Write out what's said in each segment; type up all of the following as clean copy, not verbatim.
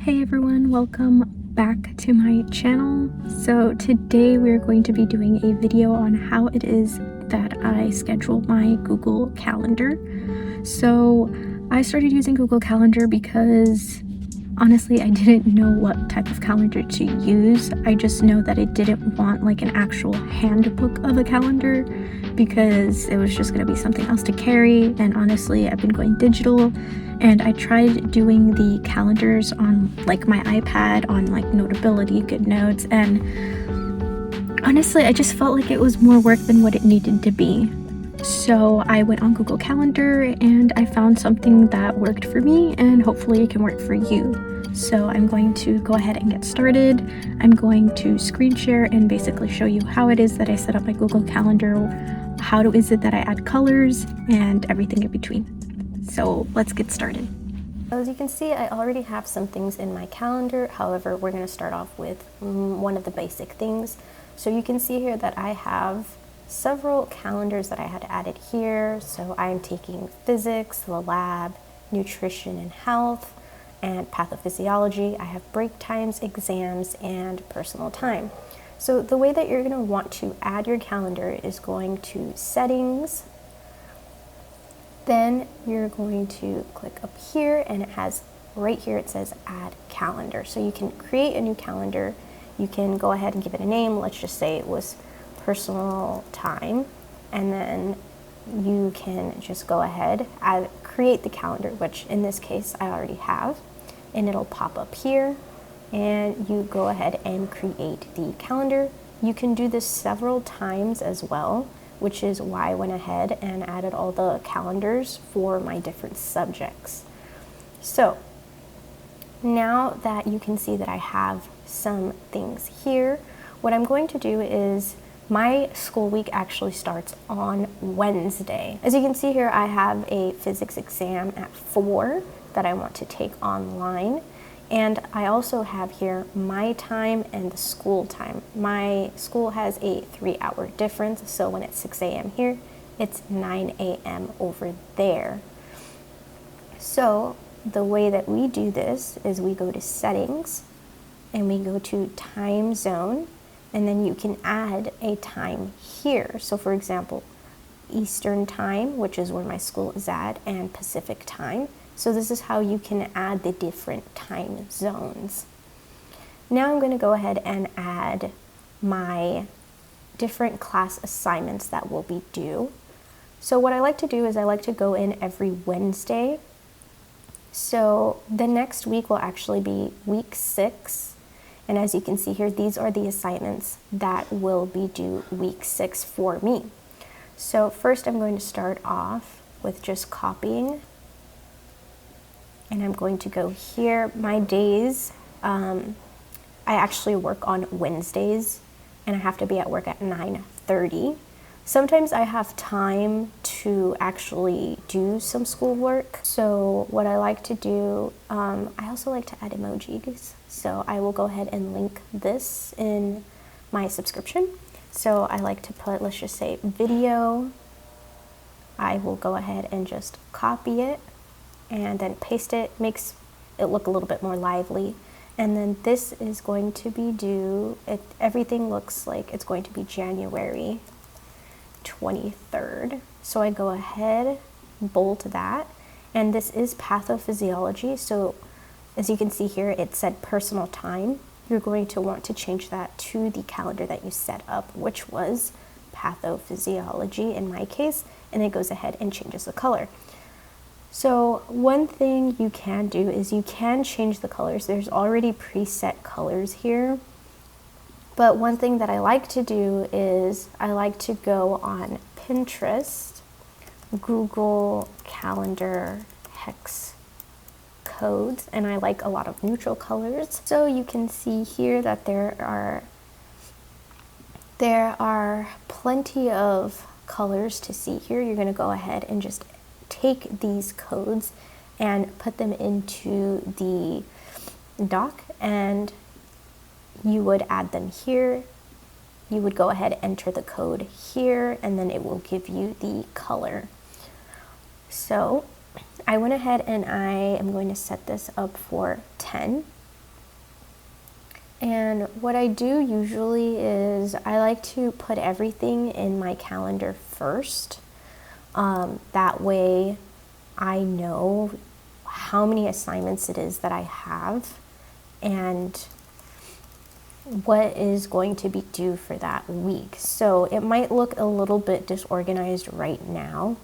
Hey everyone, welcome back to my channel. So today we're going to be doing a video on how it is that I schedule my Google Calendar. So I started using Google Calendar because honestly I didn't know what type of calendar to use. I just know that I didn't want like an actual handbook of a calendar because it was just going to be something else to carry, and honestly I've been going digital. And I tried doing the calendars on like my iPad on like Notability, GoodNotes, and honestly I just felt like it was more work than what it needed to be. So I went on Google Calendar and I found something that worked for me, and hopefully it can work for you. So I'm going to go ahead and get started. I'm going to screen share and basically show you how it is that I set up my Google Calendar, how is it that I add colors, and everything in between. So let's get started. As you can see, I already have some things in my calendar. However, we're going to start off with one of the basic things. So you can see here that I have several calendars that I had added here. So I'm taking physics, the lab, nutrition and health, and pathophysiology. I have break times, exams, and personal time. So the way that you're going to want to add your calendar is going to settings. Then you're going to click up here, and it has right here, it says add calendar. So you can create a new calendar. You can go ahead and give it a name. Let's just say it was personal time. And then you can just go ahead and create the calendar, which in this case I already have, and it'll pop up here. And you go ahead and create the calendar. You can do this several times as well, which is why I went ahead and added all the calendars for my different subjects. So now that you can see that I have some things here, what I'm going to do is my school week actually starts on Wednesday. As you can see here, I have a physics exam at 4 that I want to take online. And I also have here my time and the school time. My school has a 3-hour difference, so when it's 6 a.m. here, it's 9 a.m. over there. So the way that we do this is we go to settings and we go to time zone, and then you can add a time here. So for example, Eastern time, which is where my school is at, and Pacific time. So this is how you can add the different time zones. Now I'm going to go ahead and add my different class assignments that will be due. So what I like to do is I like to go in every Wednesday. So the next week will actually be week 6. And as you can see here, these are the assignments that will be due week 6 for me. So first I'm going to start off with just copying. And I'm going to go here. My days, I actually work on Wednesdays, and I have to be at work at 9:30. Sometimes I have time to actually do some schoolwork. So what I like to do, I also like to add emojis. So I will go ahead and link this in my subscription. So I like to put, let's just say video. I will go ahead and just copy it and then paste it, makes it look a little bit more lively. And then this is going to be due, everything looks like it's going to be January 23rd. So I go ahead, bold that, and this is pathophysiology. So as you can see here, it said personal time. You're going to want to change that to the calendar that you set up, which was pathophysiology in my case, and it goes ahead and changes the color. So one thing you can do is you can change the colors. There's already preset colors here. But one thing that I like to do is I like to go on Pinterest, Google Calendar hex codes, and I like a lot of neutral colors. So you can see here that there are plenty of colors to see here. You're going to go ahead and just take these codes and put them into the doc, and you would add them here. You would go ahead, enter the code here, and then it will give you the color. So I went ahead and I am going to set this up for 10. And what I do usually is I like to put everything in my calendar first. That way I know how many assignments it is that I have and what is going to be due for that week. So it might look a little bit disorganized right now,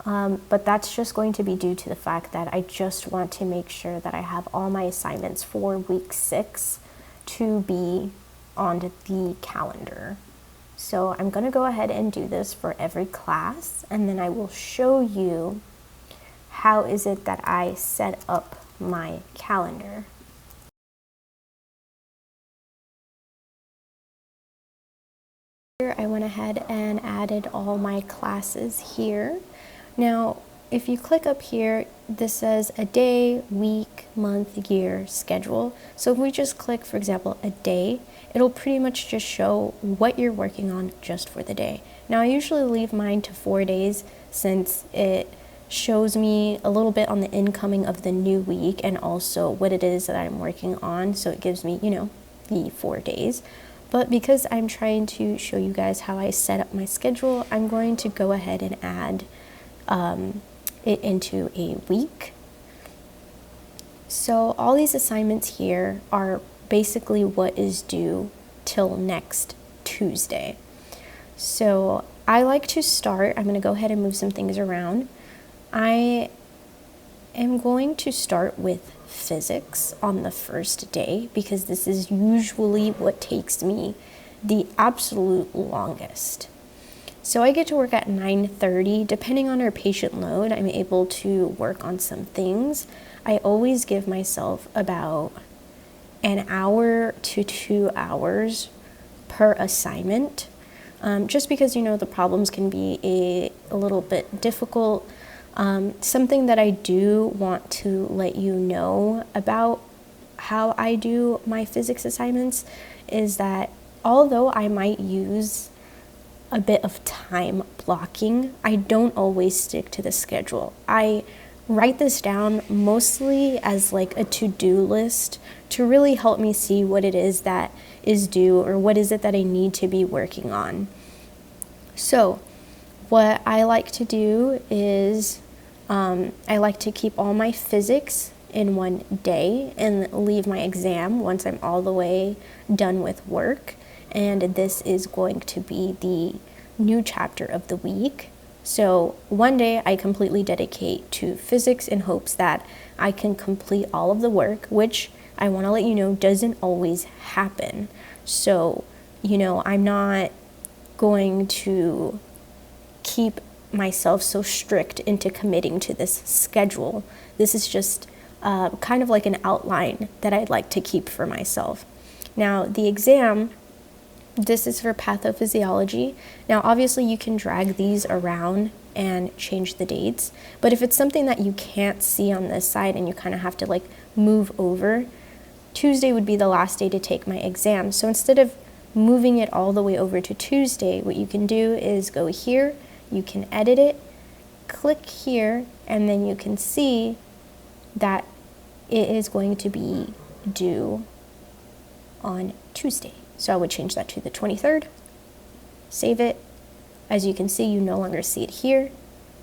but that's just going to be due to the fact that I just want to make sure that I have all my assignments for week 6 to be on the calendar. So I'm going to go ahead and do this for every class, and then I will show you how is it that I set up my calendar. Here I went ahead and added all my classes here. Now, if you click up here, this says a day, week, month, year, schedule. So if we just click, for example, a day, it'll pretty much just show what you're working on just for the day. Now, I usually leave mine to 4 days since it shows me a little bit on the incoming of the new week and also what it is that I'm working on. So it gives me, the 4 days. But because I'm trying to show you guys how I set up my schedule, I'm going to go ahead and add it into a week. So all these assignments here are basically what is due till next Tuesday. So I like to start, I'm going to go ahead and move some things around. I am going to start with physics on the first day because this is usually what takes me the absolute longest. So I get to work at 9:30. Depending on our patient load, I'm able to work on some things. I always give myself about an hour to 2 hours per assignment, just because, the problems can be a little bit difficult. Something that I do want to let you know about how I do my physics assignments is that although I might use a bit of time blocking, I don't always stick to the schedule. I write this down mostly as like a to-do list to really help me see what it is that is due or what is it that I need to be working on. So what I like to do is I like to keep all my physics in one day and leave my exam once I'm all the way done with work. And this is going to be the new chapter of the week. So one day I completely dedicate to physics in hopes that I can complete all of the work, which I want to let you know doesn't always happen. So, I'm not going to keep myself so strict into committing to this schedule. This is just kind of like an outline that I'd like to keep for myself. Now, the exam, this is for pathophysiology. Now, obviously, you can drag these around and change the dates, but if it's something that you can't see on this side and you kind of have to move over, Tuesday would be the last day to take my exam. So instead of moving it all the way over to Tuesday, what you can do is go here, you can edit it, click here, and then you can see that it is going to be due on Tuesday. So I would change that to the 23rd, save it. As you can see, you no longer see it here,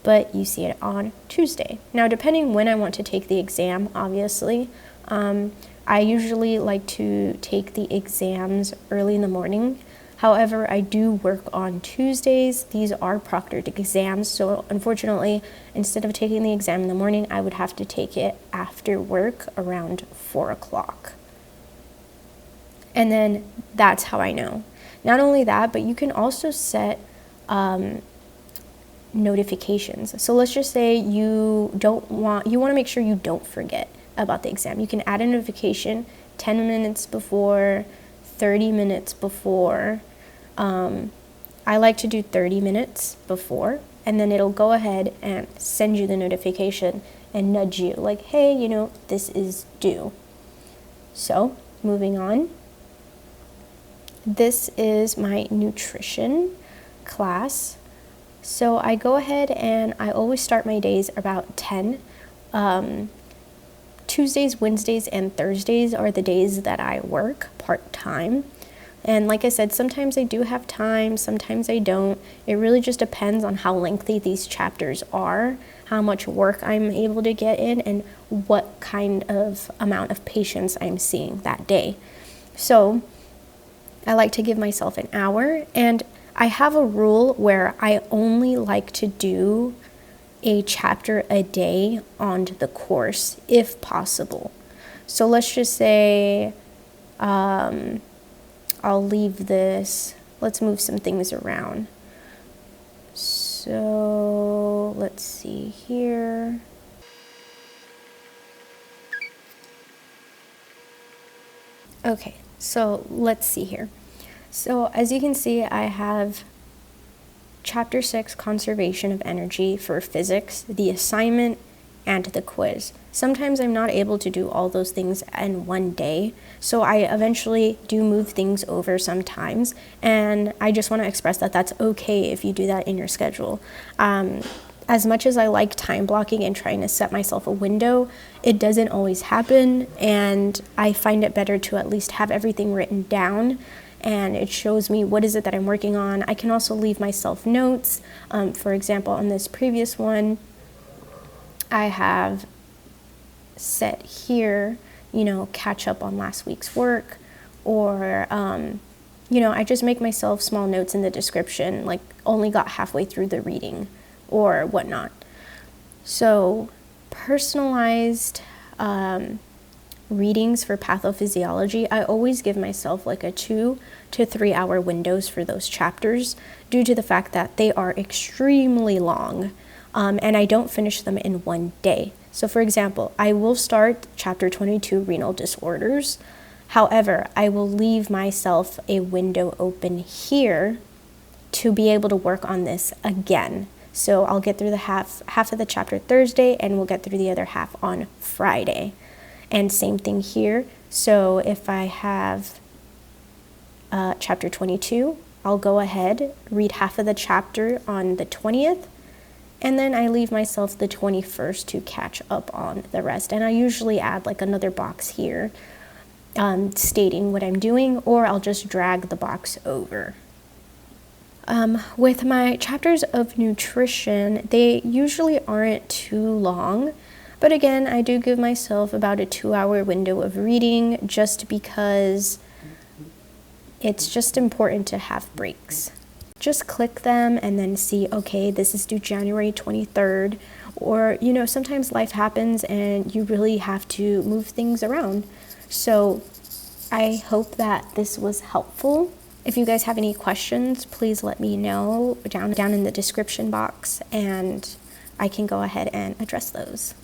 but you see it on Tuesday. Now, depending when I want to take the exam, obviously, I usually like to take the exams early in the morning. However, I do work on Tuesdays. These are proctored exams, so unfortunately, instead of taking the exam in the morning, I would have to take it after work around 4 o'clock. And then that's how I know. Not only that, but you can also set notifications. So let's just say you want to make sure you don't forget about the exam. You can add a notification 10 minutes before, 30 minutes before. I like to do 30 minutes before, and then it'll go ahead and send you the notification and nudge you like, hey, this is due. So moving on. This is my nutrition class. So I go ahead and I always start my days about 10. Tuesdays, Wednesdays, and Thursdays are the days that I work part-time. And like I said, sometimes I do have time, sometimes I don't. It really just depends on how lengthy these chapters are, how much work I'm able to get in, and what kind of amount of patients I'm seeing that day. So I like to give myself an hour, and I have a rule where I only like to do a chapter a day on the course if possible. So let's just say I'll leave this, let's move some things around. So let's see here. Okay, so let's see here. So as you can see, I have Chapter 6, Conservation of Energy for physics, the assignment, and the quiz. Sometimes I'm not able to do all those things in one day, so I eventually do move things over sometimes, and I just want to express that that's okay if you do that in your schedule. As much as I like time blocking and trying to set myself a window, it doesn't always happen, and I find it better to at least have everything written down, and it shows me what is it that I'm working on. I can also leave myself notes. For example, on this previous one, I have set here, catch up on last week's work, or, I just make myself small notes in the description, like only got halfway through the reading or whatnot. So personalized readings for pathophysiology, I always give myself like a 2 to 3 hour windows for those chapters due to the fact that they are extremely long. And I don't finish them in one day. So for example, I will start chapter 22, renal disorders. However, I will leave myself a window open here to be able to work on this again. So I'll get through the half of the chapter Thursday, and we'll get through the other half on Friday. And same thing here. So if I have chapter 22, I'll go ahead, read half of the chapter on the 20th, and then I leave myself the 21st to catch up on the rest. And I usually add like another box here stating what I'm doing, or I'll just drag the box over. With my chapters of nutrition, they usually aren't too long. But again, I do give myself about a 2 hour window of reading just because it's just important to have breaks. Just click them and then see, okay, this is due January 23rd. Or, sometimes life happens and you really have to move things around. So I hope that this was helpful. If you guys have any questions, please let me know down in the description box, and I can go ahead and address those.